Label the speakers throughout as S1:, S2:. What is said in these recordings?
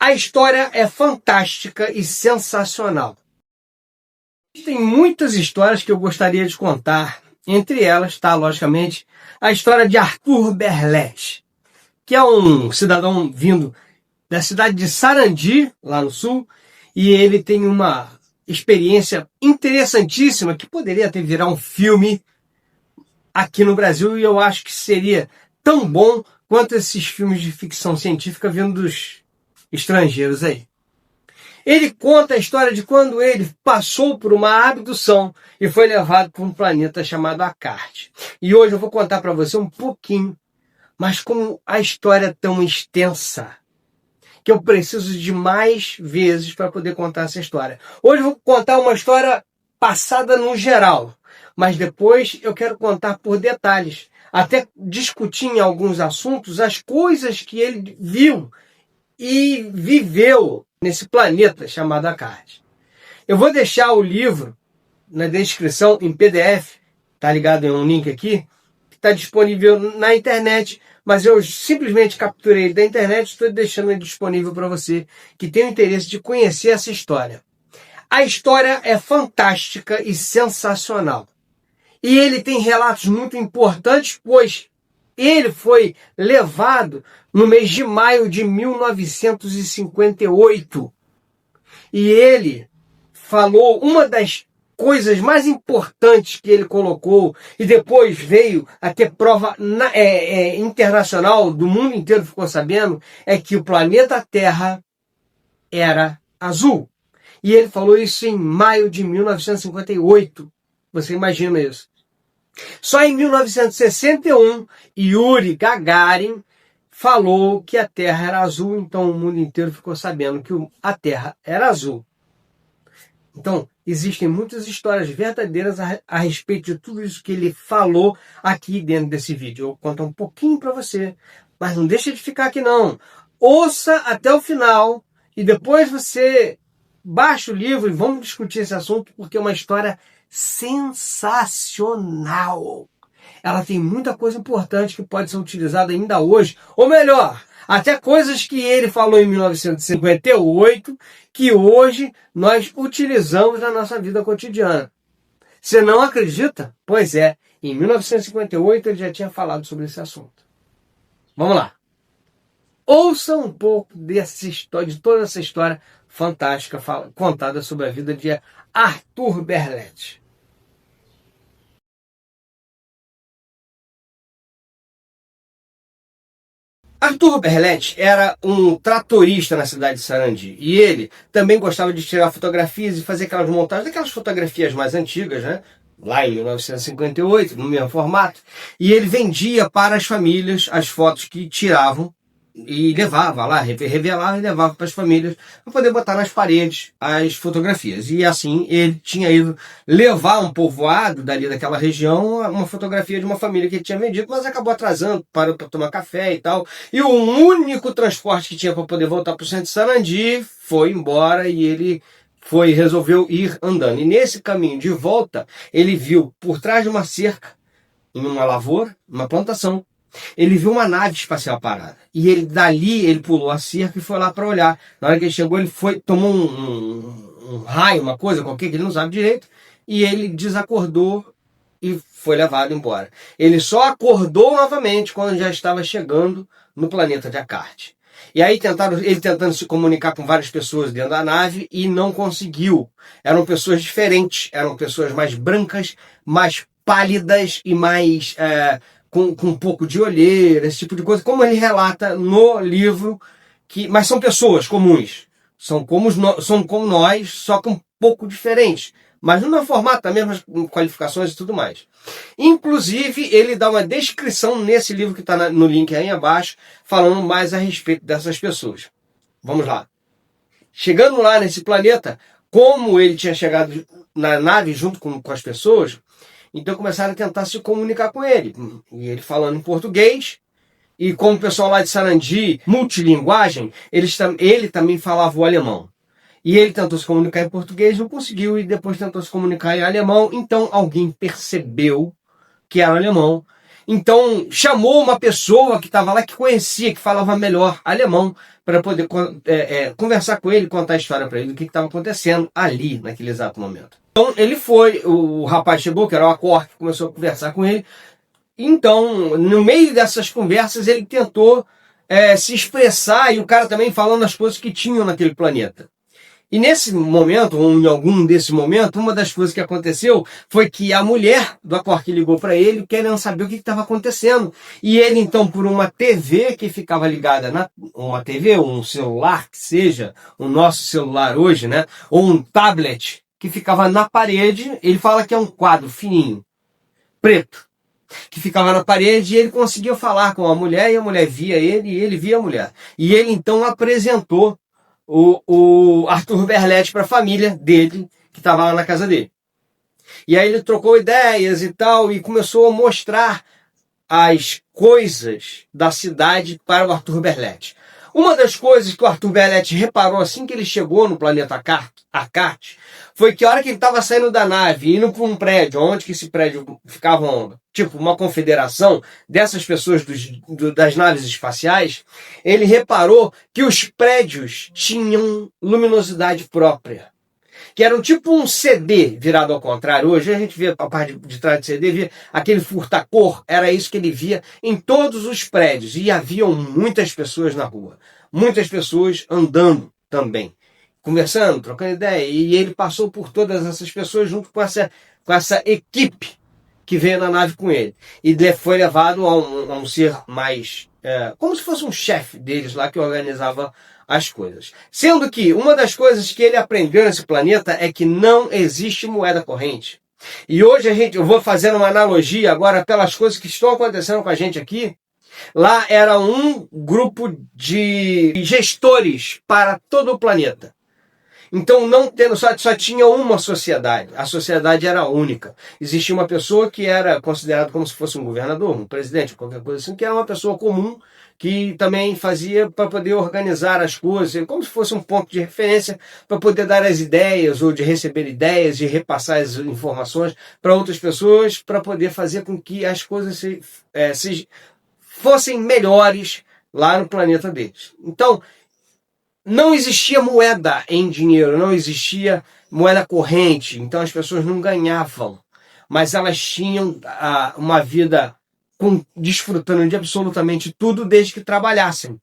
S1: A história é fantástica e sensacional. Tem muitas histórias que eu gostaria de contar. Entre elas, logicamente, a história de Arthur Berlet, que é um cidadão vindo da cidade de Sarandi, lá no sul, e ele tem uma experiência interessantíssima que poderia até virar um filme aqui no Brasil, e eu acho que seria tão bom quanto esses filmes de ficção científica vindo dos estrangeiros aí. Ele conta a história de quando ele passou por uma abdução e foi levado para um planeta chamado Akard. E hoje eu vou contar para você um pouquinho, mas como a história é tão extensa, que eu preciso de mais vezes para poder contar essa história. Hoje eu vou contar uma história passada no geral, mas depois eu quero contar por detalhes, até discutir em alguns assuntos as coisas que ele viu e viveu nesse planeta chamado Akard. Eu vou deixar o livro na descrição em PDF, tá ligado em um link aqui, que está disponível na internet, mas eu simplesmente capturei ele da internet e estou deixando ele disponível para você que tem o interesse de conhecer essa história. A história é fantástica e sensacional. E ele tem relatos muito importantes, pois ele foi levado no mês de maio de 1958. E ele falou uma das coisas mais importantes que ele colocou, e depois veio a ter prova internacional, do mundo inteiro ficou sabendo, é que o planeta Terra era azul. E ele falou isso em maio de 1958. Você imagina isso. Só em 1961, Yuri Gagarin falou que a Terra era azul, então o mundo inteiro ficou sabendo que a Terra era azul. Então, existem muitas histórias verdadeiras a respeito de tudo isso que ele falou aqui dentro desse vídeo. Eu vou contar um pouquinho para você, mas não deixa de ficar aqui não. Ouça até o final e depois você baixa o livro e vamos discutir esse assunto, porque é uma história sensacional. Ela tem muita coisa importante que pode ser utilizada ainda hoje, ou melhor, até coisas que ele falou em 1958, que hoje nós utilizamos na nossa vida cotidiana. Você não acredita? Pois é, em 1958 ele já tinha falado sobre esse assunto. Vamos lá. Ouça um pouco dessa história, de toda essa história fantástica contada sobre a vida de Arthur Berlet. Arthur Berlet era um tratorista na cidade de Sarandi. E ele também gostava de tirar fotografias e fazer aquelas montagens, daquelas fotografias mais antigas, né? Lá em 1958, no mesmo formato. E ele vendia para as famílias as fotos que tiravam e levava lá, revelava e levava para as famílias para poder botar nas paredes as fotografias. E assim ele tinha ido levar um povoado dali daquela região uma fotografia de uma família que ele tinha vendido, mas acabou atrasando, parou para tomar café e tal. E o único transporte que tinha para poder voltar para o centro de Sarandi foi embora e ele resolveu ir andando. E nesse caminho de volta, ele viu por trás de uma cerca, em uma lavoura, uma plantação, ele viu uma nave espacial parada. E dali ele pulou a cerca e foi lá para olhar. Na hora que ele chegou, ele tomou um raio, uma coisa qualquer que ele não sabe direito, e ele desacordou e foi levado embora. Ele só acordou novamente quando já estava chegando no planeta de Akard. E aí ele tentando se comunicar com várias pessoas dentro da nave e não conseguiu. Eram pessoas diferentes, eram pessoas mais brancas, mais pálidas e mais com um pouco de olheira, esse tipo de coisa, como ele relata no livro, mas são pessoas comuns, são como nós, só que um pouco diferentes, mas no mesmo formato, das mesmas qualificações e tudo mais. Inclusive, ele dá uma descrição nesse livro que está no link aí abaixo, falando mais a respeito dessas pessoas. Vamos lá. Chegando lá nesse planeta, como ele tinha chegado na nave junto com as pessoas, então começaram a tentar se comunicar com ele. E ele falando em português, e como o pessoal lá de Sarandi, multilinguagem, ele também falava o alemão. E ele tentou se comunicar em português, não conseguiu, e depois tentou se comunicar em alemão. Então alguém percebeu que era alemão então chamou uma pessoa que estava lá, que conhecia, que falava melhor alemão, para poder conversar com ele, contar a história para ele do que estava acontecendo ali, naquele exato momento. Então ele foi, o rapaz chegou, que era o Acork, começou a conversar com ele. Então, no meio dessas conversas, ele tentou se expressar, e o cara também falando as coisas que tinham naquele planeta. E nesse momento, ou em algum desses momentos, uma das coisas que aconteceu foi que a mulher do Acork ligou para ele querendo saber o que estava acontecendo. E ele, então, por uma TV que ficava ligada, uma TV, ou um celular, que seja o nosso celular hoje, né? Ou um tablet que ficava na parede, ele fala que é um quadro fininho, preto, que ficava na parede, e ele conseguia falar com a mulher, e a mulher via ele, e ele via a mulher. E ele, então, apresentou o Arthur Berletti para a família dele, que estava lá na casa dele. E aí ele trocou ideias e tal, e começou a mostrar as coisas da cidade para o Arthur Berletti. Uma das coisas que o Arthur Berletti reparou assim que ele chegou no planeta Akart foi que a hora que ele estava saindo da nave, indo para um prédio, onde que esse prédio ficava, tipo uma confederação dessas pessoas das naves espaciais, ele reparou que os prédios tinham luminosidade própria, que era tipo um CD virado ao contrário. Hoje a gente vê a parte de trás do CD, via aquele furta-cor, era isso que ele via em todos os prédios, e haviam muitas pessoas na rua, muitas pessoas andando também, conversando, trocando ideia, e ele passou por todas essas pessoas junto com essa equipe que veio na nave com ele, e foi levado a um ser mais, como se fosse um chefe deles lá, que organizava as coisas. Sendo que uma das coisas que ele aprendeu nesse planeta é que não existe moeda corrente. E hoje eu vou fazer uma analogia agora pelas coisas que estão acontecendo com a gente aqui. Lá era um grupo de gestores para todo o planeta. Então só tinha uma sociedade. A sociedade era única. Existia uma pessoa que era considerada como se fosse um governador, um presidente, qualquer coisa assim, que era uma pessoa comum, que também fazia para poder organizar as coisas, como se fosse um ponto de referência para poder dar as ideias, ou de receber ideias, de repassar as informações para outras pessoas, para poder fazer com que as coisas fossem melhores lá no planeta deles. Então, não existia moeda em dinheiro, não existia moeda corrente, então as pessoas não ganhavam, mas elas tinham uma vida desfrutando de absolutamente tudo desde que trabalhassem.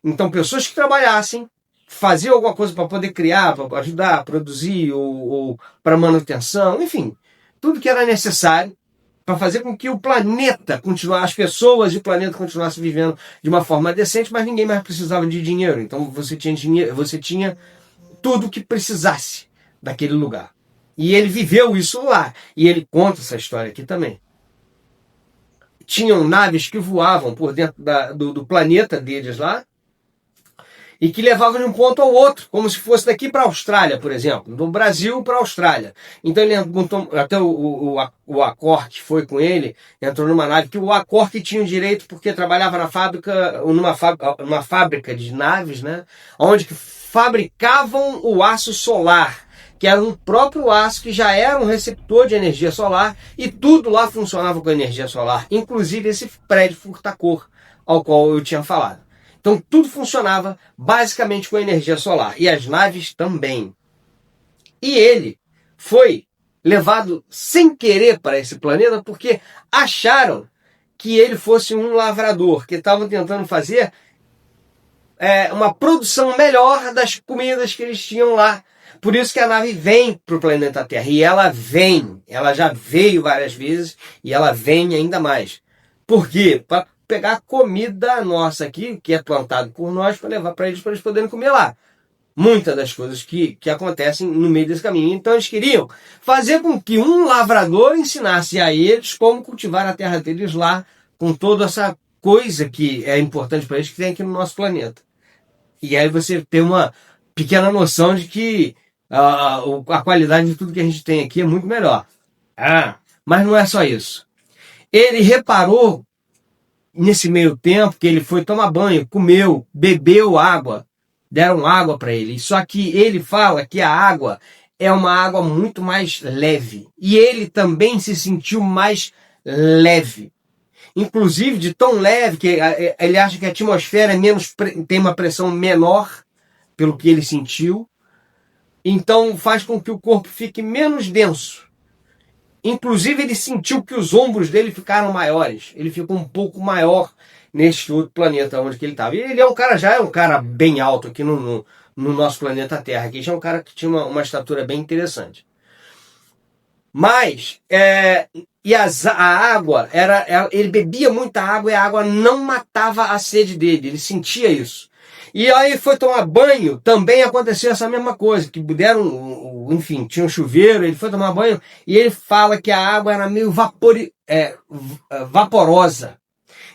S1: Então, pessoas que trabalhassem, faziam alguma coisa para poder criar, para ajudar a produzir, ou para manutenção, enfim, tudo que era necessário para fazer com que o planeta continuasse, as pessoas e o planeta continuassem vivendo de uma forma decente, mas ninguém mais precisava de dinheiro. Então você tinha dinheiro, você tinha tudo que precisasse daquele lugar. E ele viveu isso lá. E ele conta essa história aqui também. Tinham naves que voavam por dentro do planeta deles lá, e que levavam de um ponto ao outro, como se fosse daqui para a Austrália, por exemplo, do Brasil para a Austrália. Então ele até o Acork foi com ele, entrou numa nave que o Acork tinha o direito, porque trabalhava numa fábrica de naves, né, onde que fabricavam o aço solar, que era um próprio aço que já era um receptor de energia solar, e tudo lá funcionava com energia solar, inclusive esse prédio furta-cor ao qual eu tinha falado. Então tudo funcionava basicamente com energia solar, e as naves também. E ele foi levado sem querer para esse planeta porque acharam que ele fosse um lavrador, que estavam tentando fazer uma produção melhor das comidas que eles tinham lá. Por isso que a nave vem para o planeta Terra. E ela já veio várias vezes, e ela vem ainda mais. Por quê? Para pegar comida nossa aqui, que é plantado por nós, para levar para eles poderem comer lá. Muitas das coisas que acontecem no meio desse caminho. Então eles queriam fazer com que um lavrador ensinasse a eles como cultivar a terra deles lá, com toda essa coisa que é importante para eles, que tem aqui no nosso planeta. E aí você tem uma pequena noção de que a qualidade de tudo que a gente tem aqui é muito melhor. Mas não é só isso. Ele reparou, nesse meio tempo, que ele foi tomar banho, comeu, bebeu água, deram água para ele. Só que ele fala que a água é uma água muito mais leve. E ele também se sentiu mais leve. inclusive de tão leve que ele acha que a atmosfera é tem uma pressão menor, pelo que ele sentiu. Então faz com que o corpo fique menos denso. Inclusive ele sentiu que os ombros dele ficaram maiores. Ele ficou um pouco maior neste outro planeta onde que ele estava. E ele já é um cara bem alto aqui no nosso planeta Terra. Aqui já é um cara que tinha uma estatura bem interessante. Mas, a água, ele bebia muita água e a água não matava a sede dele. Ele sentia isso. E aí foi tomar banho, também aconteceu essa mesma coisa, que enfim, tinha um chuveiro, ele foi tomar banho e ele fala que a água era meio vaporosa.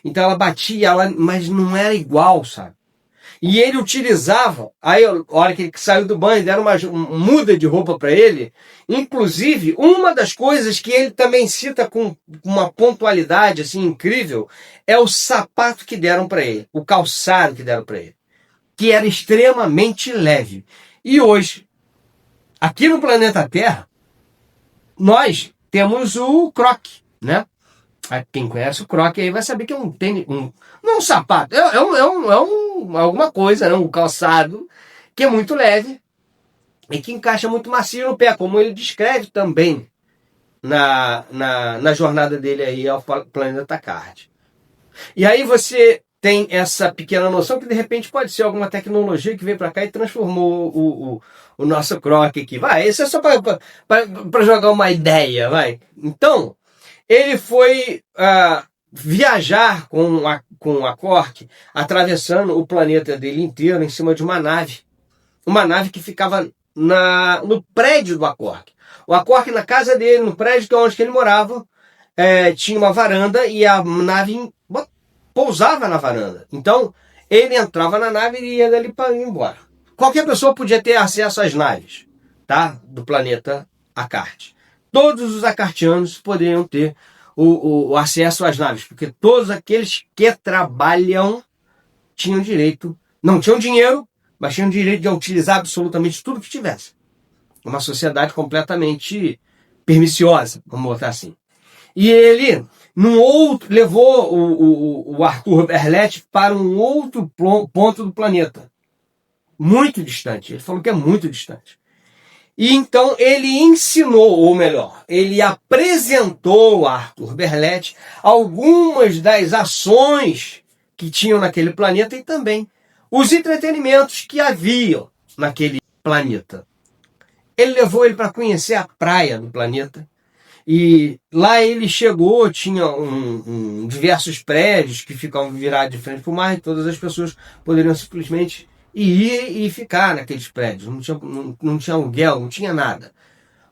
S1: Então ela batia, mas não era igual, sabe? E ele utilizava, aí a hora que ele saiu do banho, deram uma muda de roupa para ele. Inclusive, uma das coisas que ele também cita com uma pontualidade assim incrível é o sapato que deram para ele, o calçado que deram para ele, que era extremamente leve. E hoje, aqui no planeta Terra, nós temos o Croc, né? Quem conhece o Croc aí vai saber que é um tênis, não é um sapato, alguma coisa, né? Um calçado que é muito leve e que encaixa muito macio no pé, como ele descreve também na jornada dele aí ao planeta Card. E aí você tem essa pequena noção que de repente pode ser alguma tecnologia que veio para cá e transformou o nosso Croc aqui. Vai, isso é só para jogar uma ideia, vai. Então, ele foi viajar com a Quark, atravessando o planeta dele inteiro em cima de uma nave. Uma nave que ficava no prédio do Quark. O Quark, na casa dele, no prédio que é onde ele morava, tinha uma varanda e a nave pousava na varanda. Então, ele entrava na nave e ia dali para ir embora. Qualquer pessoa podia ter acesso às naves, tá? Do planeta Akart. Todos os acartianos poderiam ter o acesso às naves, porque todos aqueles que trabalham tinham direito, não tinham dinheiro, mas tinham direito de utilizar absolutamente tudo que tivesse. Uma sociedade completamente perniciosa, vamos botar assim. E ele levou o Arthur Berlet para um outro ponto do planeta, muito distante. Ele falou que é muito distante. E então ele ensinou, ou melhor, ele apresentou a Arthur Berlet algumas das ações que tinham naquele planeta e também os entretenimentos que haviam naquele planeta. Ele levou ele para conhecer a praia do planeta. E lá ele chegou, tinha diversos prédios que ficavam virados de frente para o mar e todas as pessoas poderiam simplesmente ir e ficar naqueles prédios. Não tinha aluguel, não tinha nada.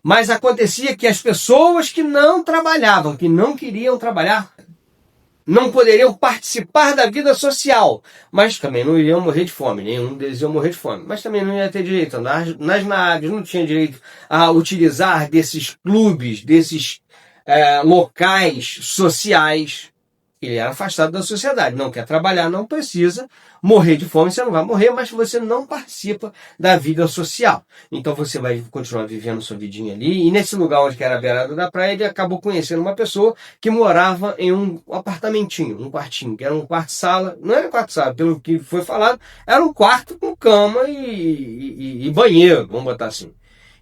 S1: Mas acontecia que as pessoas que não trabalhavam, que não queriam trabalhar, não poderiam participar da vida social, mas também não iriam morrer de fome, nenhum deles ia morrer de fome, mas também não ia ter direito a andar nas naves, não tinha direito a utilizar desses clubes, desses locais sociais. Ele era afastado da sociedade, não quer trabalhar, não precisa morrer de fome, você não vai morrer, mas você não participa da vida social. Então você vai continuar vivendo sua vidinha ali, e nesse lugar onde era a beirada da praia, ele acabou conhecendo uma pessoa que morava em um apartamentinho, um quartinho, que era um quarto-sala, não era quarto-sala, pelo que foi falado, era um quarto com cama e banheiro, vamos botar assim.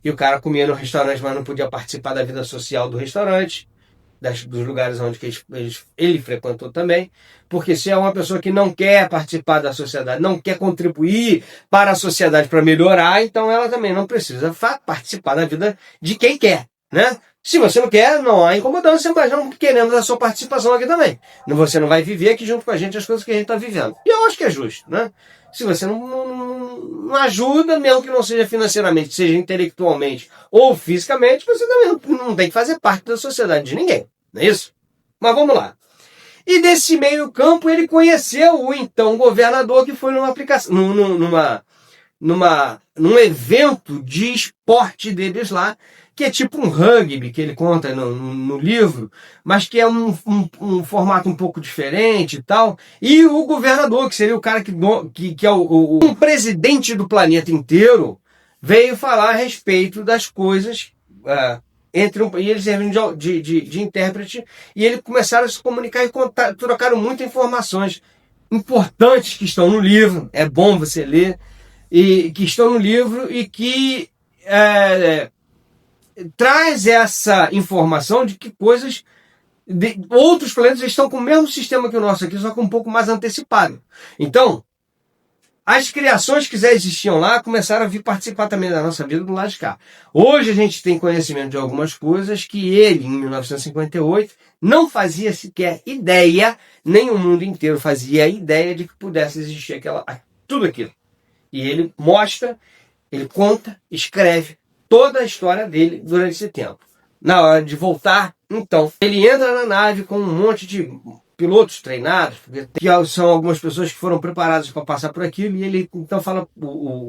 S1: E o cara comia no restaurante, mas não podia participar da vida social do restaurante, dos lugares onde ele frequentou também, porque se é uma pessoa que não quer participar da sociedade, não quer contribuir para a sociedade para melhorar, então ela também não precisa participar da vida de quem quer, né? Se você não quer, não há incomodância, mas não queremos a sua participação aqui também. Você não vai viver aqui junto com a gente as coisas que a gente está vivendo. E eu acho que é justo, né? Se você não ajuda, mesmo que não seja financeiramente, seja intelectualmente ou fisicamente, você também não tem que fazer parte da sociedade de ninguém. Não é isso? Mas vamos lá. E desse meio campo ele conheceu o então governador, que foi num evento de esporte deles lá, que é tipo um rugby, que ele conta no livro, mas que é um formato um pouco diferente e tal. E o governador, que seria o cara que é um presidente do planeta inteiro, veio falar a respeito das coisas e eles serviam de intérprete, e eles começaram a se comunicar e trocaram muitas informações importantes que estão no livro, é bom você ler, e que estão no livro e que traz essa informação de que coisas outros planetas estão com o mesmo sistema que o nosso aqui, só que um pouco mais antecipado. Então, as criações que já existiam lá começaram a vir participar também da nossa vida do lado de cá. Hoje a gente tem conhecimento de algumas coisas que ele, em 1958, não fazia sequer ideia, nem o mundo inteiro fazia ideia de que pudesse existir tudo aquilo. E ele mostra, ele conta, escreve toda a história dele durante esse tempo. Na hora de voltar, então, ele entra na nave com um monte de pilotos treinados, que são algumas pessoas que foram preparadas para passar por aquilo, e ele então fala,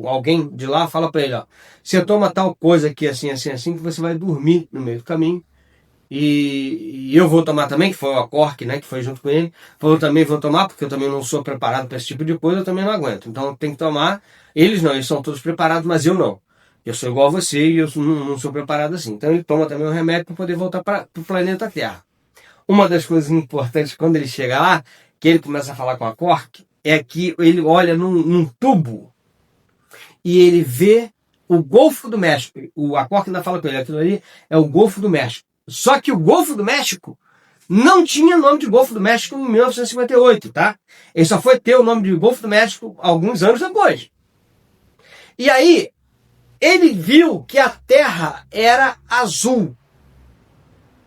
S1: alguém de lá fala para ele, ó, você toma tal coisa aqui assim, assim, assim, que você vai dormir no meio do caminho, e eu vou tomar também, que foi o Quark, né, que foi junto com ele, falou também vou tomar, porque eu também não sou preparado para esse tipo de coisa, eu também não aguento, então tem que tomar, eles são todos preparados, mas eu não. Eu sou igual a você e eu não sou preparado assim. Então ele toma também um remédio para poder voltar para o planeta Terra. Uma das coisas importantes quando ele chega lá, que ele começa a falar com a Quark, é que ele olha num tubo e ele vê o Golfo do México. A Quark ainda fala com ele, aquilo ali é o Golfo do México. Só que o Golfo do México não tinha nome de Golfo do México em 1958, tá? Ele só foi ter o nome de Golfo do México alguns anos depois. E aí, ele viu que a Terra era azul.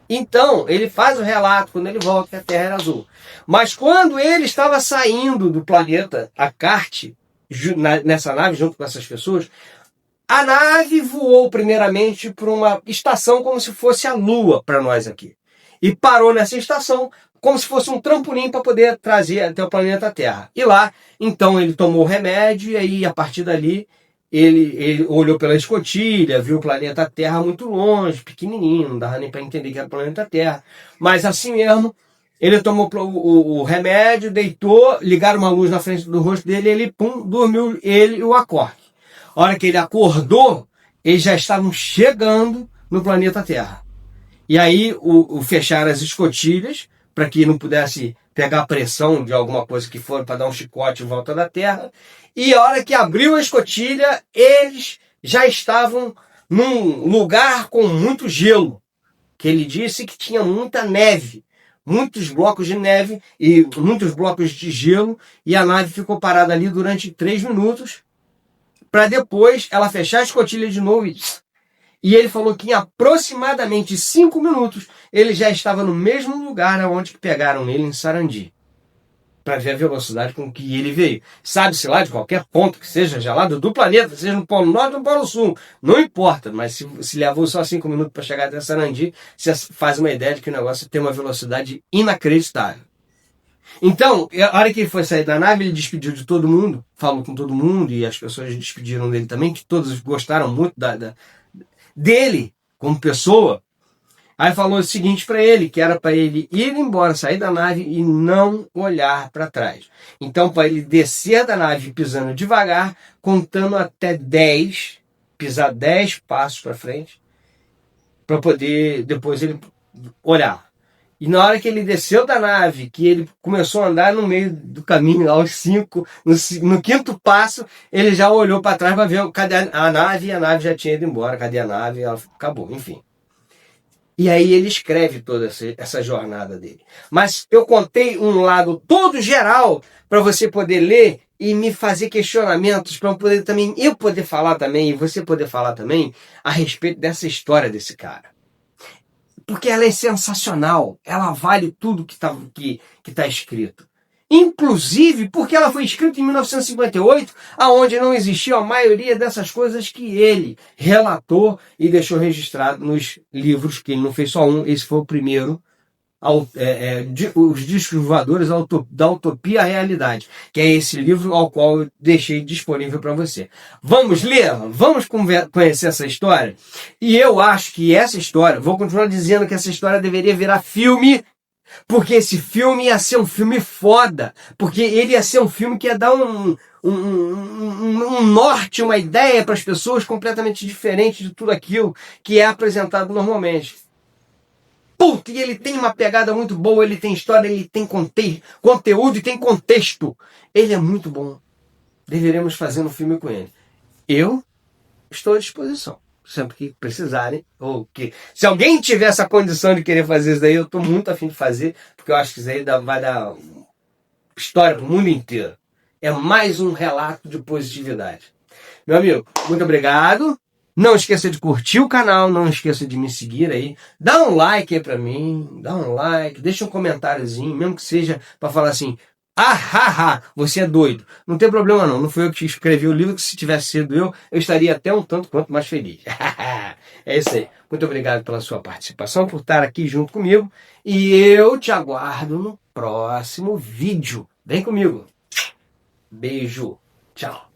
S1: Então, ele faz o relato, quando ele volta, que a Terra era azul. Mas quando ele estava saindo do planeta, a Carte, nessa nave, junto com essas pessoas, a nave voou primeiramente para uma estação como se fosse a Lua para nós aqui. E parou nessa estação como se fosse um trampolim para poder trazer até o planeta Terra. E lá, então, ele tomou o remédio e aí, a partir dali, ele olhou pela escotilha, viu o planeta Terra muito longe, pequenininho, não dava nem para entender que era o planeta Terra. Mas assim mesmo, ele tomou o remédio, deitou, ligaram uma luz na frente do rosto dele, ele, dormiu, ele e o Quark. A hora que ele acordou, eles já estavam chegando no planeta Terra. E aí fecharam as escotilhas, para que não pudesse pegar a pressão de alguma coisa que for para dar um chicote em volta da Terra. E a hora que abriu a escotilha, eles já estavam num lugar com muito gelo, que ele disse que tinha muita neve, muitos blocos de neve e muitos blocos de gelo, e a nave ficou parada ali durante 3 minutos, para depois ela fechar a escotilha de novo e ele falou que em aproximadamente 5 minutos ele já estava no mesmo lugar onde pegaram ele em Sarandi, para ver a velocidade com que ele veio. Sabe-se lá de qualquer ponto que seja, já lá do planeta, seja no Polo Norte ou no Polo Sul, não importa, mas se levou só 5 minutos para chegar até Sarandi, você faz uma ideia de que o negócio tem uma velocidade inacreditável. Então, a hora que ele foi sair da nave, ele despediu de todo mundo, falou com todo mundo, e as pessoas despediram dele também, que todos gostaram muito dele como pessoa. Aí falou o seguinte para ele, que era para ele ir embora, sair da nave e não olhar para trás. Então, para ele descer da nave pisando devagar, contando até 10, pisar 10 passos para frente, para poder depois ele olhar. E na hora que ele desceu da nave, que ele começou a andar no meio do caminho, aos 5, no 5º passo, ele já olhou para trás para ver cadê a nave, e a nave já tinha ido embora. Cadê a nave? Ela acabou, enfim. E aí ele escreve toda essa jornada dele. Mas eu contei um lado todo geral para você poder ler e me fazer questionamentos, para eu poder falar também, e você poder falar também, a respeito dessa história desse cara. Porque ela é sensacional, ela vale tudo que tá escrito. Inclusive porque ela foi escrita em 1958, aonde não existiu a maioria dessas coisas que ele relatou e deixou registrado nos livros, que ele não fez só um, esse foi o primeiro, os discos voadores da utopia à realidade, que é esse livro ao qual eu deixei disponível para você. Vamos ler? Vamos conhecer essa história? E eu acho que essa história, vou continuar dizendo que essa história deveria virar filme, Porque esse filme ia ser um filme foda. Porque ele ia ser um filme que ia dar um norte, uma ideia para as pessoas completamente diferente de tudo aquilo que é apresentado normalmente. Puta, e ele tem uma pegada muito boa, ele tem história, ele tem conteúdo e tem contexto. Ele é muito bom. Deveremos fazer um filme com ele. Eu estou à disposição. Sempre que precisarem, ou que se alguém tiver essa condição de querer fazer isso daí, eu estou muito afim de fazer, porque eu acho que isso aí vai dar história para o mundo inteiro. É mais um relato de positividade. Meu amigo, muito obrigado. Não esqueça de curtir o canal, não esqueça de me seguir aí. Dá um like aí pra mim, dá um like, deixa um comentáriozinho, mesmo que seja para falar assim, você é doido. Não tem problema não, não fui eu que escrevi o livro, que se tivesse sido eu estaria até um tanto quanto mais feliz. É isso aí. Muito obrigado pela sua participação, por estar aqui junto comigo. E eu te aguardo no próximo vídeo. Vem comigo. Beijo. Tchau.